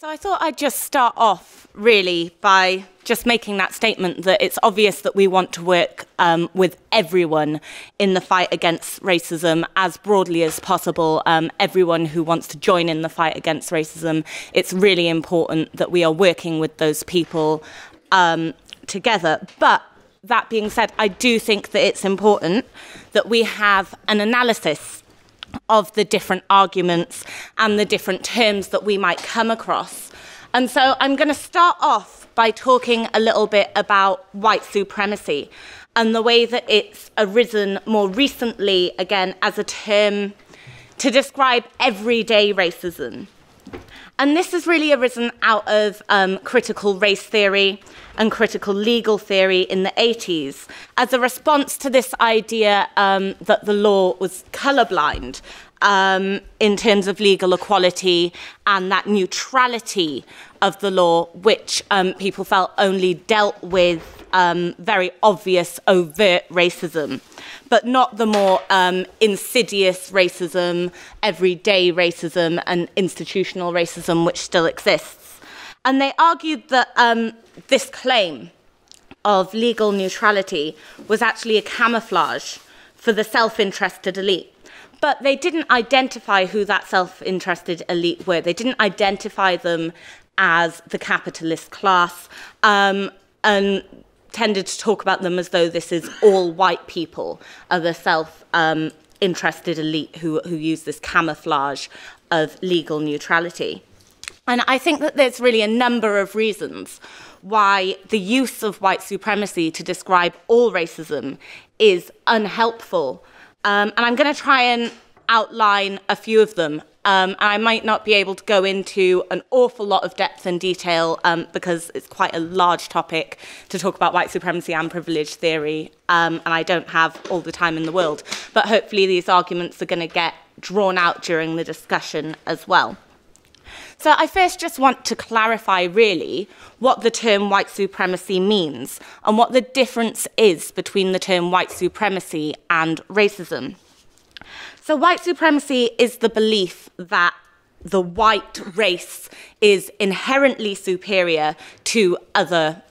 So I thought I'd just start off really by just making that statement that it's obvious that we want to work with everyone in the fight against racism as broadly as possible, everyone who wants to join in the fight against racism. It's really important that we are working with those people together. But that being said, I do think that it's important that we have an analysis of the different arguments and the different terms that we might come across. And so I'm going to start off by talking a little bit about white supremacy and the way that it's arisen more recently, again, as a term to describe everyday racism. And this has really arisen out of critical race theory and critical legal theory in the 80s as a response to this idea that the law was colourblind in terms of legal equality and that neutrality of the law, which people felt only dealt with very obvious, overt racism, but not the more insidious racism, everyday racism, and institutional racism, which still exists. And they argued that this claim of legal neutrality was actually a camouflage for the self-interested elite. But they didn't identify who that self-interested elite were. They didn't identify them as the capitalist class and tended to talk about them as though this is all white people are the self-interested elite who use this camouflage of legal neutrality. And I think that there's really a number of reasons why the use of white supremacy to describe all racism is unhelpful. And I'm going to try and outline a few of them. I might not be able to go into an awful lot of depth and detail because it's quite a large topic to talk about white supremacy and privilege theory, and I don't have all the time in the world. But hopefully these arguments are going to get drawn out during the discussion as well. So I first just want to clarify really what the term white supremacy means and what the difference is between the term white supremacy and racism. So white supremacy is the belief that the white race is inherently superior to other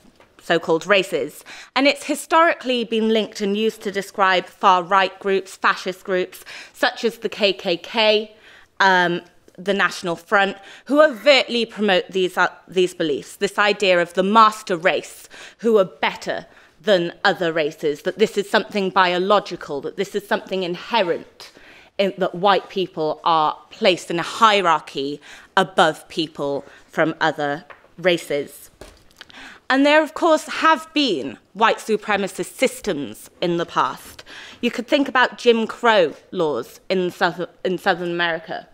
so-called races. And it's historically been linked and used to describe far-right groups, fascist groups, such as the KKK, the National Front, who overtly promote these beliefs, this idea of the master race who are better than other races, that this is something biological, that this is something inherent, that white people are placed in a hierarchy above people from other races. And there, of course, have been white supremacist systems in the past. You could think about Jim Crow laws in Southern America,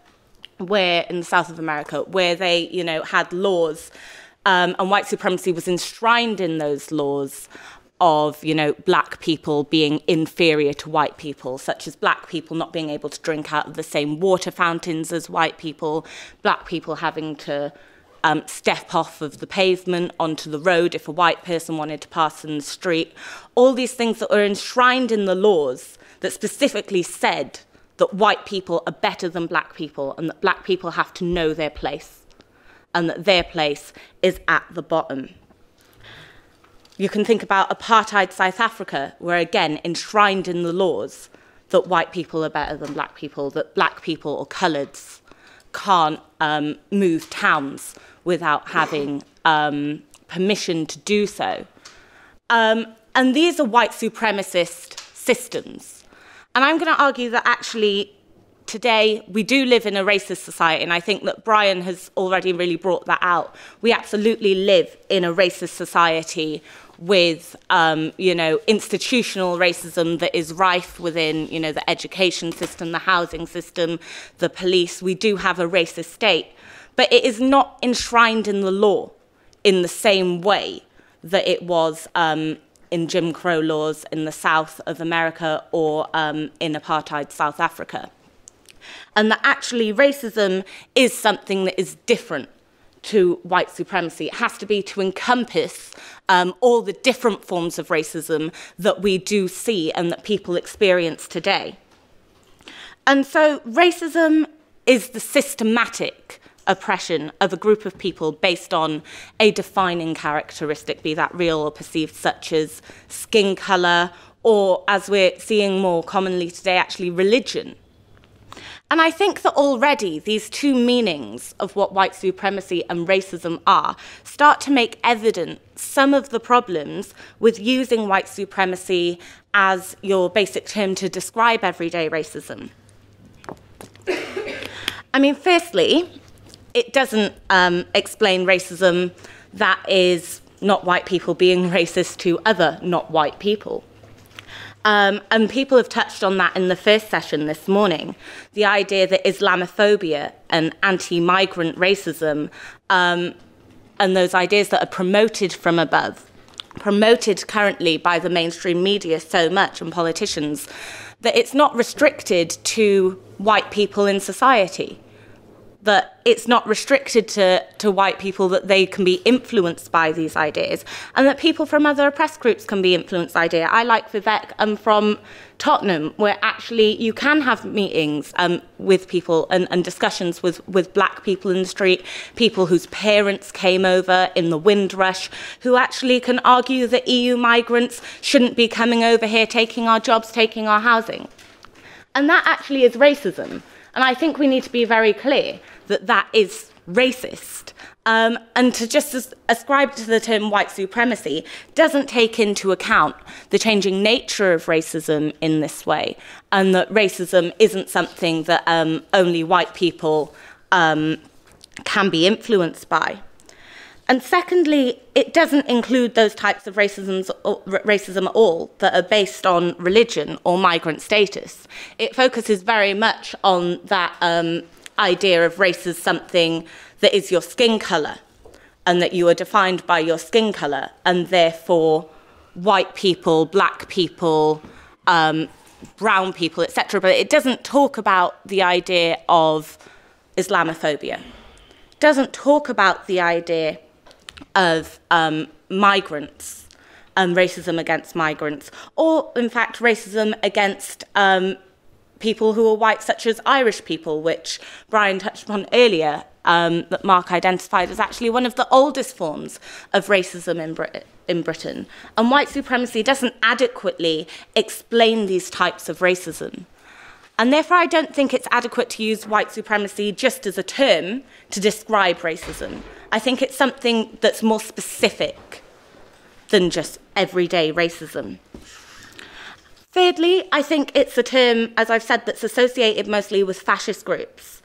where they, had laws, and white supremacy was enshrined in those laws of, black people being inferior to white people, such as black people not being able to drink out of the same water fountains as white people, black people having to step off of the pavement onto the road if a white person wanted to pass in the street. All these things that were enshrined in the laws that specifically said that white people are better than black people and that black people have to know their place and that their place is at the bottom. You can think about apartheid South Africa, where again, enshrined in the laws that white people are better than black people, that black people or coloureds can't move towns without having permission to do so. And these are white supremacist systems. And I'm going to argue that actually today we do live in a racist society, and I think that Brian has already really brought that out. We absolutely live in a racist society with, institutional racism that is rife within, the education system, the housing system, the police. We do have a racist state, but it is not enshrined in the law in the same way that it was in Jim Crow laws in the South of America or in apartheid South Africa. And that actually racism is something that is different to white supremacy. It has to be to encompass all the different forms of racism that we do see and that people experience today. And so racism is the systematic oppression of a group of people based on a defining characteristic, be that real or perceived, such as skin colour, or, as we're seeing more commonly today, actually religion. And I think that already these two meanings of what white supremacy and racism are start to make evident some of the problems with using white supremacy as your basic term to describe everyday racism. I mean, firstly, it doesn't explain racism that is not white people being racist to other not white people. And people have touched on that in the first session this morning, the idea that Islamophobia and anti-migrant racism and those ideas that are promoted from above, promoted currently by the mainstream media so much and politicians, that it's not restricted to white people in society, that it's not restricted to white people, that they can be influenced by these ideas, and that people from other oppressed groups can be influenced by ideas. I, like Vivek, am from Tottenham, where actually you can have meetings with people and discussions with black people in the street, people whose parents came over in the Windrush, who actually can argue that EU migrants shouldn't be coming over here, taking our jobs, taking our housing. And that actually is racism. And I think we need to be very clear that that is racist. And to just ascribe to the term white supremacy doesn't take into account the changing nature of racism in this way, and that racism isn't something that only white people can be influenced by. And secondly, it doesn't include those types of racism at all that are based on religion or migrant status. It focuses very much on that idea of race as something that is your skin colour, and that you are defined by your skin colour, and therefore white people, black people, brown people, etc. But it doesn't talk about the idea of Islamophobia. It doesn't talk about the idea of migrants and racism against migrants, or in fact racism against people who are white, such as Irish people, which Brian touched upon earlier, that Mark identified as actually one of the oldest forms of racism in Britain. And white supremacy doesn't adequately explain these types of racism. And therefore, I don't think it's adequate to use white supremacy just as a term to describe racism. I think it's something that's more specific than just everyday racism. Thirdly, I think it's a term, as I've said, that's associated mostly with fascist groups.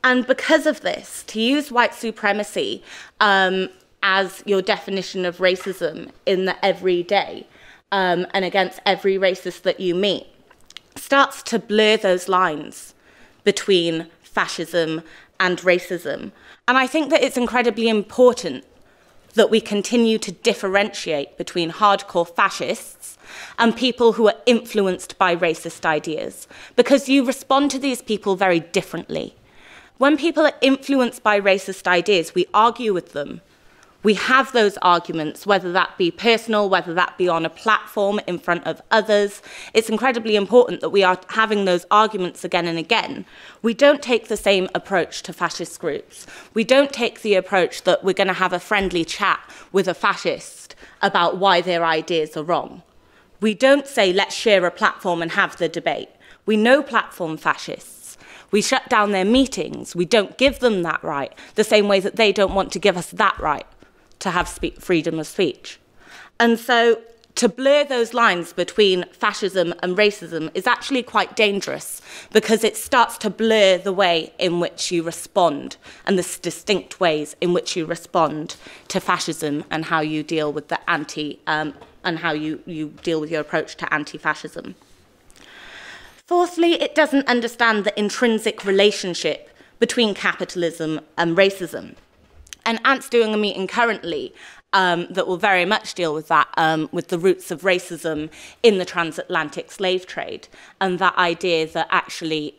And because of this, to use white supremacy as your definition of racism in the everyday and against every racist that you meet, starts to blur those lines between fascism and racism. And I think that it's incredibly important that we continue to differentiate between hardcore fascists and people who are influenced by racist ideas, because you respond to these people very differently. When people are influenced by racist ideas, we argue with them. We have those arguments, whether that be personal, whether that be on a platform in front of others. It's incredibly important that we are having those arguments again and again. We don't take the same approach to fascist groups. We don't take the approach that we're going to have a friendly chat with a fascist about why their ideas are wrong. We don't say, let's share a platform and have the debate. We know platform fascists. We shut down their meetings. We don't give them that right, the same way that they don't want to give us that right to have freedom of speech. And so to blur those lines between fascism and racism is actually quite dangerous, because it starts to blur the way in which you respond and the distinct ways in which you respond to fascism and how you deal with the and how you deal with your approach to anti-fascism. Fourthly, it doesn't understand the intrinsic relationship between capitalism and racism. And Ant's doing a meeting currently that will very much deal with that, with the roots of racism in the transatlantic slave trade, and that idea that actually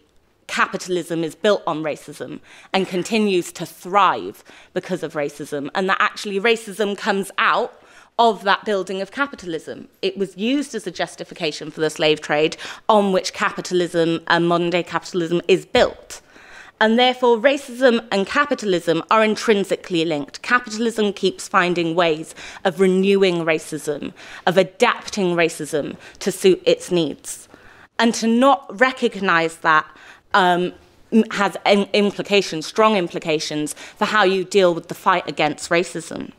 capitalism is built on racism and continues to thrive because of racism, and that actually racism comes out of that building of capitalism. It was used as a justification for the slave trade on which capitalism and modern-day capitalism is built. And therefore, racism and capitalism are intrinsically linked. Capitalism keeps finding ways of renewing racism, of adapting racism to suit its needs. And to not recognize that has implications, strong implications, for how you deal with the fight against racism.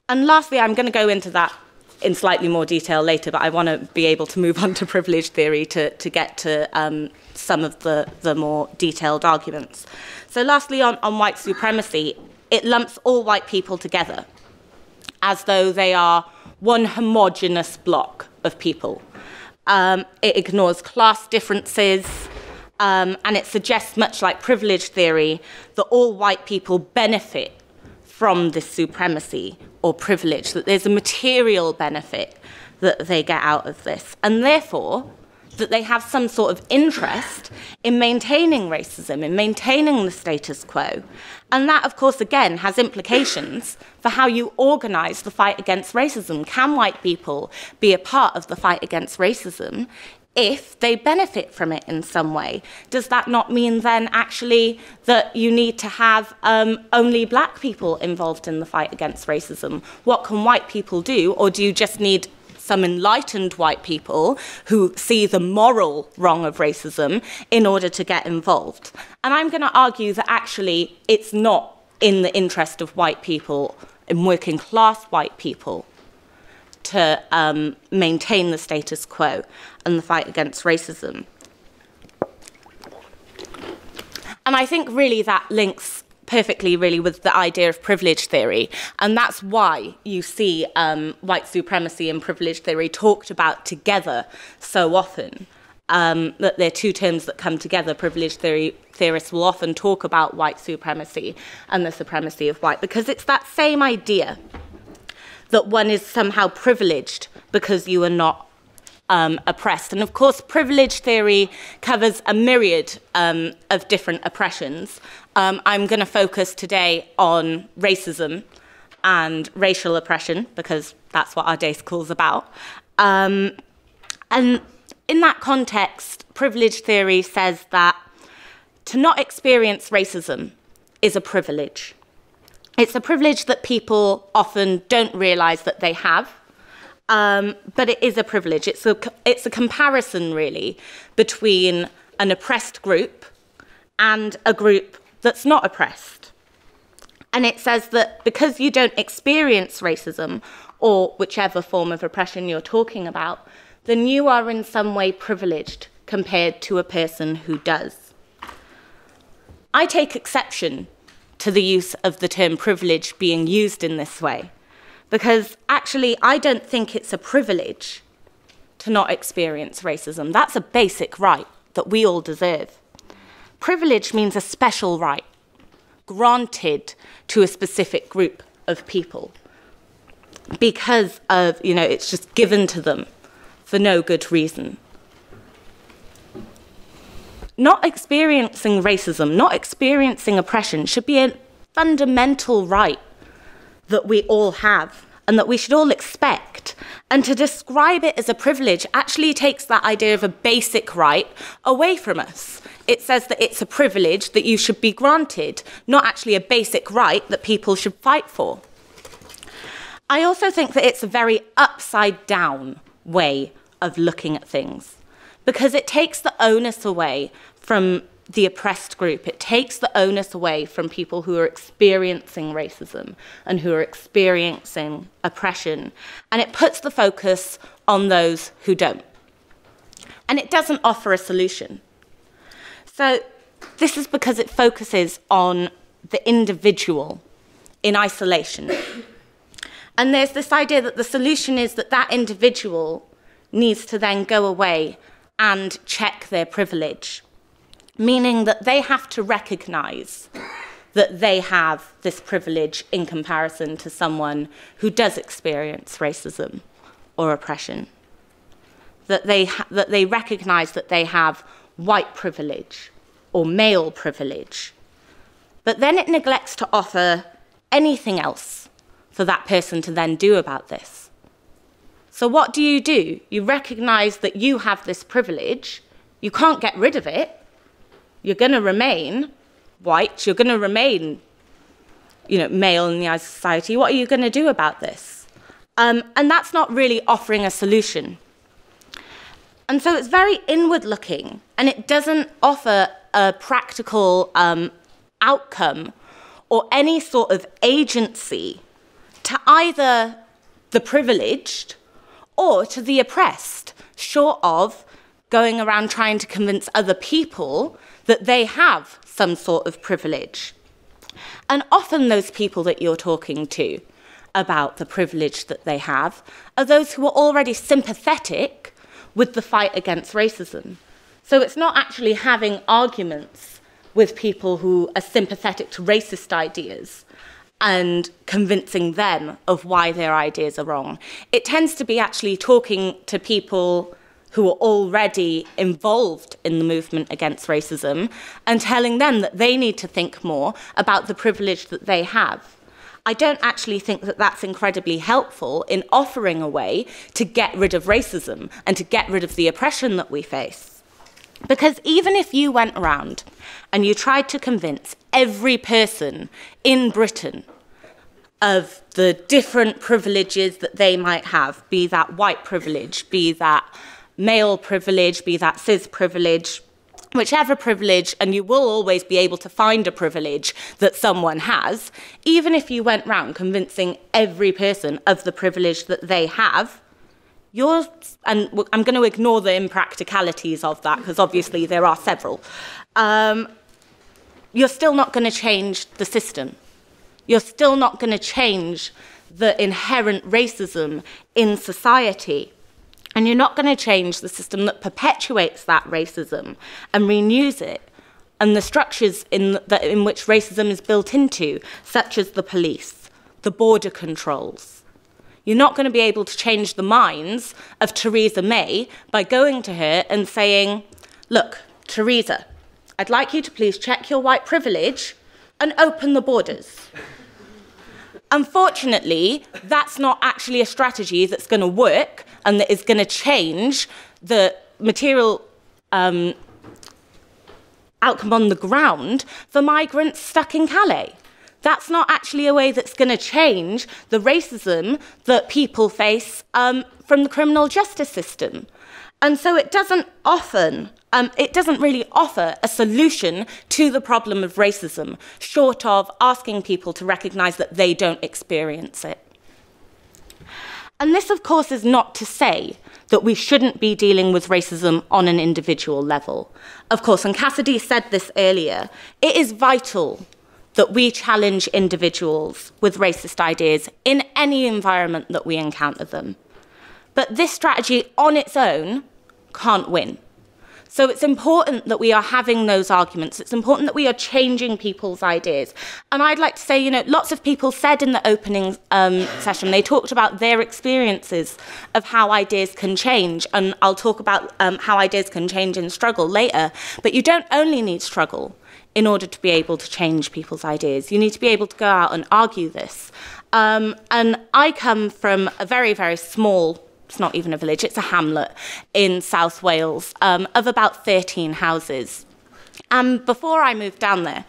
And lastly, I'm going to go into that in slightly more detail later, but I want to be able to move on to privilege theory to get to some of the more detailed arguments. So lastly, on white supremacy, it lumps all white people together as though they are one homogenous block of people. It ignores class differences, and it suggests, much like privilege theory, that all white people benefit from this supremacy or privilege, that there's a material benefit that they get out of this, and therefore that they have some sort of interest in maintaining racism, in maintaining the status quo. And that, of course, again, has implications for how you organise the fight against racism. Can white people be a part of the fight against racism if they benefit from it in some way? Does that not mean then actually that you need to have only black people involved in the fight against racism? What can white people do? Or do you just need some enlightened white people who see the moral wrong of racism in order to get involved? And I'm going to argue that actually it's not in the interest of white people, in working class white people, to maintain the status quo and the fight against racism. And I think really that links perfectly really with the idea of privilege theory, and that's why you see white supremacy and privilege theory talked about together so often, that they're two terms that come together. Privilege theory theorists will often talk about white supremacy and the supremacy of white, because it's that same idea that one is somehow privileged because you are not oppressed. And of course, privilege theory covers a myriad of different oppressions. I'm going to focus today on racism and racial oppression, because that's what our day school is about. And in that context, privilege theory says that to not experience racism is a privilege. It's a privilege that people often don't realise that they have, but it is a privilege. It's a comparison, really, between an oppressed group and a group that's not oppressed. And it says that because you don't experience racism, or whichever form of oppression you're talking about, then you are in some way privileged compared to a person who does. I take exception to the use of the term privilege being used in this way, because actually I don't think it's a privilege to not experience racism. That's a basic right that we all deserve. Privilege means a special right granted to a specific group of people because of, it's just given to them for no good reason. Not experiencing racism, not experiencing oppression should be a fundamental right that we all have and that we should all expect. And to describe it as a privilege actually takes that idea of a basic right away from us. It says that it's a privilege that you should be granted, not actually a basic right that people should fight for. I also think that it's a very upside down way of looking at things, because it takes the onus away from the oppressed group. It takes the onus away from people who are experiencing racism and who are experiencing oppression, and it puts the focus on those who don't. And it doesn't offer a solution. So this is because it focuses on the individual in isolation. And there's this idea that the solution is that that individual needs to then go away and check their privilege, meaning that they have to recognize that they have this privilege in comparison to someone who does experience racism or oppression. That they recognize that they have white privilege or male privilege. But then it neglects to offer anything else for that person to then do about this. So what do? You recognize that you have this privilege, you can't get rid of it, You're going to remain white. You're going to remain, male in the eyes of society. What are you going to do about this? And that's not really offering a solution. And so it's very inward-looking, and it doesn't offer a practical outcome or any sort of agency to either the privileged or to the oppressed, short of going around trying to convince other people that they have some sort of privilege. And often those people that you're talking to about the privilege that they have are those who are already sympathetic with the fight against racism. So it's not actually having arguments with people who are sympathetic to racist ideas and convincing them of why their ideas are wrong. It tends to be actually talking to people who are already involved in the movement against racism and telling them that they need to think more about the privilege that they have. I don't actually think that that's incredibly helpful in offering a way to get rid of racism and to get rid of the oppression that we face. Because even if you went around and you tried to convince every person in Britain of the different privileges that they might have, be that white privilege, be that male privilege, be that cis privilege, whichever privilege, and you will always be able to find a privilege that someone has, even if you went round convincing every person of the privilege that they have, and I'm going to ignore the impracticalities of that, because obviously there are several, you're still not going to change the system. You're still not going to change the inherent racism in society. And you're not going to change the system that perpetuates that racism and renews it, and the structures in which racism is built into, such as the police, the border controls. You're not going to be able to change the minds of Theresa May by going to her and saying, look, Theresa, I'd like you to please check your white privilege and open the borders. Unfortunately, that's not actually a strategy that's going to work and that is going to change the material outcome on the ground for migrants stuck in Calais. That's not actually a way that's going to change the racism that people face from the criminal justice system. And so it doesn't really offer a solution to the problem of racism, short of asking people to recognise that they don't experience it. And this, of course, is not to say that we shouldn't be dealing with racism on an individual level. Of course, and Cassidy said this earlier, it is vital that we challenge individuals with racist ideas in any environment that we encounter them. But this strategy on its own can't win. So it's important that we are having those arguments. It's important that we are changing people's ideas. And I'd like to say, lots of people said in the opening session, they talked about their experiences of how ideas can change. And I'll talk about how ideas can change in struggle later. But you don't only need struggle in order to be able to change people's ideas. You need to be able to go out and argue this. And I come from a very, very small, it's not even a village, it's a hamlet in South Wales of about 13 houses. And before I moved down there,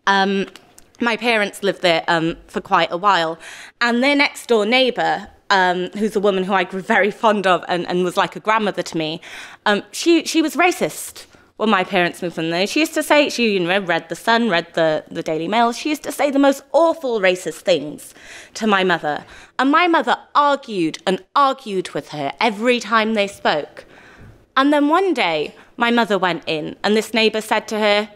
my parents lived there for quite a while, and their next door neighbour, who's a woman who I grew very fond of and was like a grandmother to me, she was racist when my parents moved in there. She used to say, she read The Sun, read the Daily Mail. She used to say the most awful racist things to my mother. And my mother argued and argued with her every time they spoke. And then one day, my mother went in, and this neighbour said to her,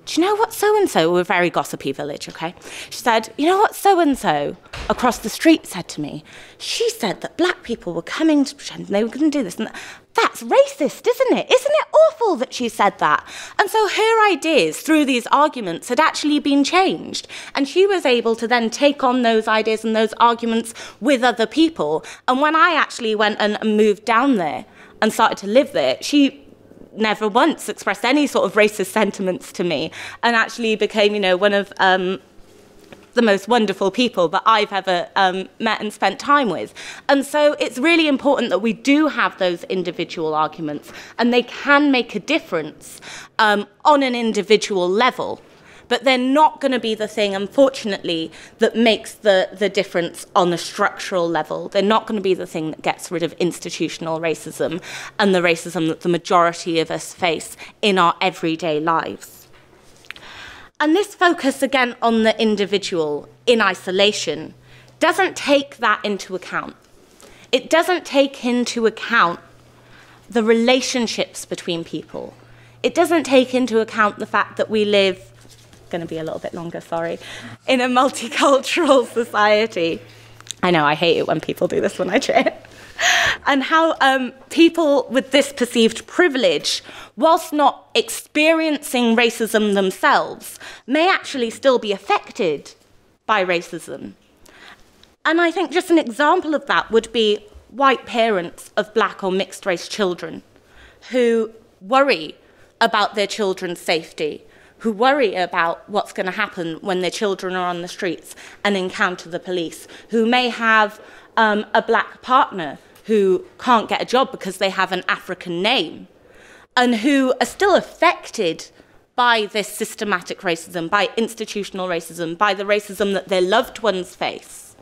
do you know what so-and-so, we're a very gossipy village, okay? She said, you know what so-and-so across the street said to me? She said that black people were coming to pretend they were going to do this and that. That's racist, isn't it? Isn't it awful that she said that? And so her ideas through these arguments had actually been changed. And she was able to then take on those ideas and those arguments with other people. And when I actually went and moved down there and started to live there, she never once expressed any sort of racist sentiments to me, and actually became, one of the most wonderful people that I've ever met and spent time with. And so it's really important that we do have those individual arguments, and they can make a difference on an individual level. But they're not going to be the thing, unfortunately, that makes the difference on a structural level. They're not going to be the thing that gets rid of institutional racism and the racism that the majority of us face in our everyday lives. And this focus, again, on the individual in isolation doesn't take that into account. It doesn't take into account the relationships between people. It doesn't take into account the fact that we live, going to be a little bit longer, sorry, in a multicultural society. I know, I hate it when people do this when I chat. And how people with this perceived privilege, whilst not experiencing racism themselves, may actually still be affected by racism. And I think just an example of that would be white parents of black or mixed race children who worry about their children's safety, who worry about what's going to happen when their children are on the streets and encounter the police, who may have a black partner who can't get a job because they have an African name, and who are still affected by this systematic racism, by institutional racism, by the racism that their loved ones face,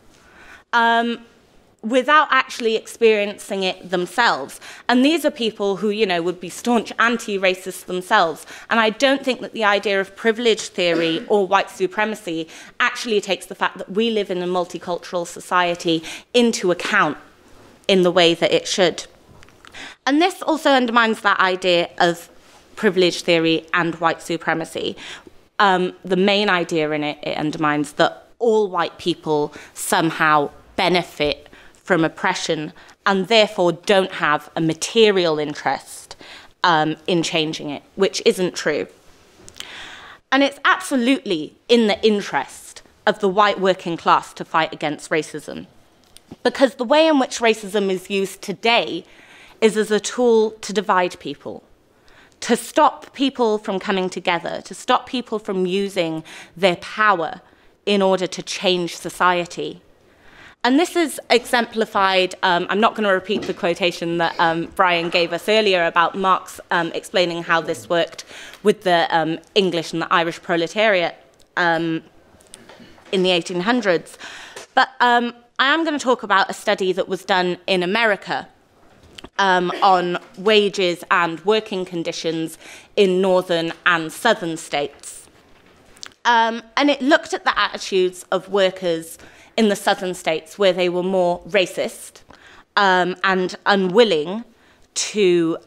without actually experiencing it themselves. And these are people who, you know, would be staunch anti-racists themselves. And I don't think that the idea of privilege theory or white supremacy actually takes the fact that we live in a multicultural society into account in the way that it should. And this also undermines that idea of privilege theory and white supremacy. The main idea in it, it undermines that all white people somehow benefit from oppression and therefore don't have a material interest in changing it, which isn't true. And it's absolutely in the interest of the white working class to fight against racism, because the way in which racism is used today is as a tool to divide people, to stop people from coming together, to stop people from using their power in order to change society. And this is exemplified, I'm not going to repeat the quotation that Brian gave us earlier about Marx explaining how this worked with the English and the Irish proletariat in the 1800s. But I am going to talk about a study that was done in America on wages and working conditions in northern and southern states. And it looked at the attitudes of workers in the southern states, where they were more racist and unwilling to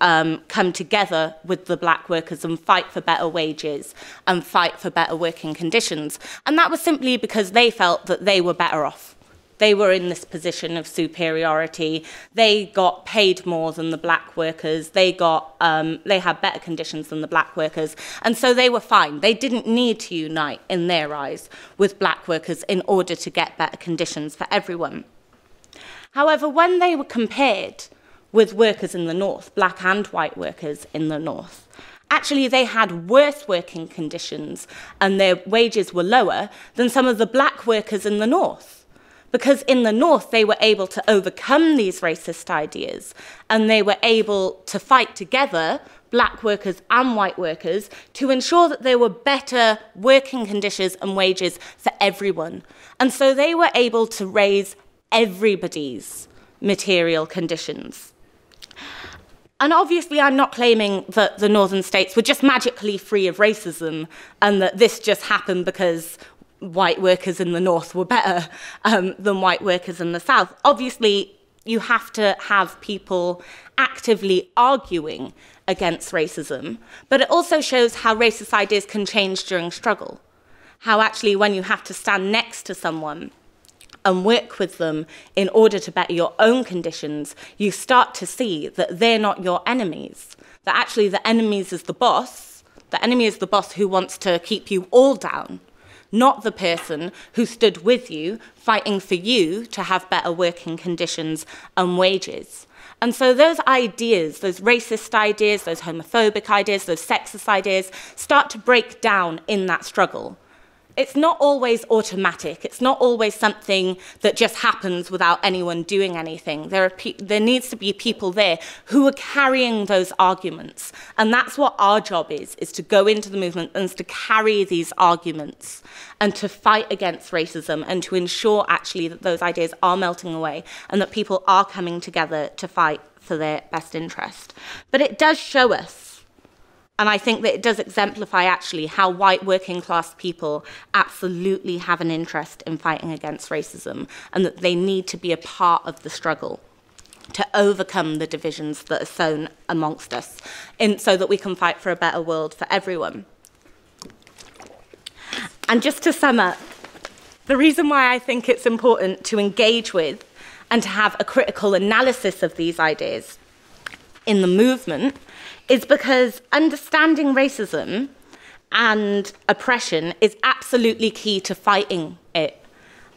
come together with the black workers and fight for better wages and fight for better working conditions. And that was simply because they felt that they were better off. They were in this position of superiority. They got paid more than the black workers. They had better conditions than the black workers. And so they were fine. They didn't need to unite, in their eyes, with black workers in order to get better conditions for everyone. However, when they were compared with workers in the north, black and white workers in the north, actually they had worse working conditions and their wages were lower than some of the black workers in the north. Because in the north, they were able to overcome these racist ideas, and they were able to fight together, black workers and white workers, to ensure that there were better working conditions and wages for everyone. And so they were able to raise everybody's material conditions. And obviously, I'm not claiming that the northern states were just magically free of racism and that this just happened because white workers in the north were better than white workers in the south. Obviously, you have to have people actively arguing against racism, but it also shows how racist ideas can change during struggle. How actually when you have to stand next to someone and work with them in order to better your own conditions, you start to see that they're not your enemies, that actually the enemy is the boss. The enemy is the boss who wants to keep you all down, not the person who stood with you, fighting for you to have better working conditions and wages. And so those ideas, those racist ideas, those homophobic ideas, those sexist ideas, start to break down in that struggle. it's not always automatic. It's not always something that just happens without anyone doing anything. There needs to be people there who are carrying those arguments. And that's what our job is to go into the movement and to carry these arguments and to fight against racism and to ensure actually that those ideas are melting away and that people are coming together to fight for their best interest. But it does show us, and I think that it does exemplify actually how white working class people absolutely have an interest in fighting against racism and that they need to be a part of the struggle to overcome the divisions that are sown amongst us so that we can fight for a better world for everyone. And just to sum up, the reason why I think it's important to engage with and to have a critical analysis of these ideas in the movement is because understanding racism and oppression is absolutely key to fighting it.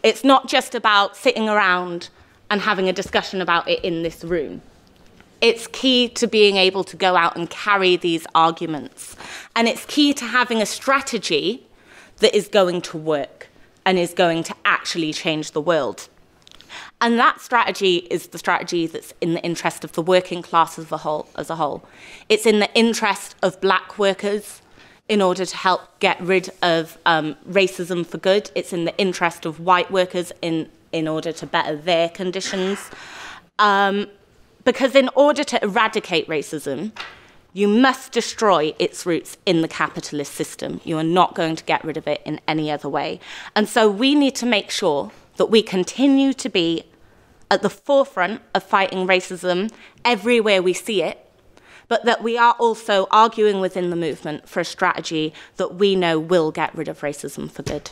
It's not just about sitting around and having a discussion about it in this room. It's key to being able to go out and carry these arguments. And it's key to having a strategy that is going to work and is going to actually change the world. And that strategy is the strategy that's in the interest of the working class as a whole. It's in the interest of black workers in order to help get rid of racism for good. It's in the interest of white workers in order to better their conditions. Because in order to eradicate racism, you must destroy its roots in the capitalist system. You are not going to get rid of it in any other way. And so we need to make sure that we continue to be at the forefront of fighting racism everywhere we see it, but that we are also arguing within the movement for a strategy that we know will get rid of racism for good.